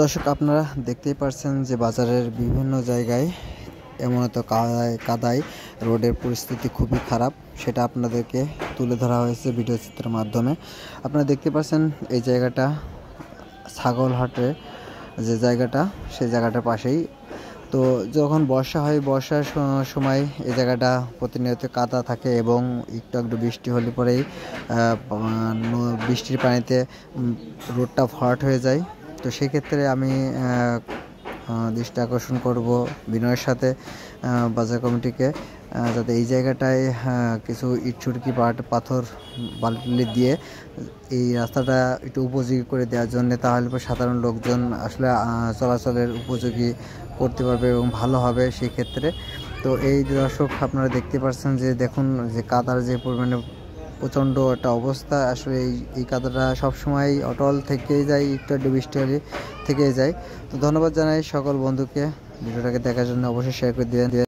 দর্শক, আপনারা দেখতেই পারছেন যে বাজারের বিভিন্ন জায়গায় এমন তো কাদায় রোডের পরিস্থিতি খুবই খারাপ। সেটা আপনাদেরকে তুলে ধরা হয়েছে ভিডিও চিত্রের মাধ্যমে। আপনারা দেখতে পাচ্ছেন এই জায়গাটা ছাগলহাটে যে জায়গাটা, সেই জায়গাটার পাশেই। তো যখন বর্ষা হয়, বর্ষার সময় এই জায়গাটা প্রতিনিয়ত কাদা থাকে এবং একটু একটু বৃষ্টি হলে পরেই বৃষ্টির পানিতে রোডটা ভরাট হয়ে যায়। তো সেক্ষেত্রে আমি দৃষ্টি আকর্ষণ করব বিনয়ের সাথে বাজার কমিটিকে, যাতে এই জায়গাটায় কিছু ইট সুরকি পাথর বালি দিয়ে এই রাস্তাটা একটু উপযোগী করে দেওয়ার জন্য, তাহলে সাধারণ লোকজন আসলে চলাচলের উপযোগী করতে পারবে এবং ভালো হবে সেই ক্ষেত্রে। তো এই দর্শক, আপনারা দেখতে পাচ্ছেন যে দেখুন যে কাদার যে পরিমাণে প্রচণ্ড একটা অবস্থা। আসলে এই কাদাটা সবসময় অটল থেকেই যায়, একটু একটু বৃষ্টি হলে থেকেই যায়। তো ধন্যবাদ জানাই সকল বন্ধুকে ভিডিওটাকে দেখার জন্য। অবশ্যই শেয়ার করে দিয়ে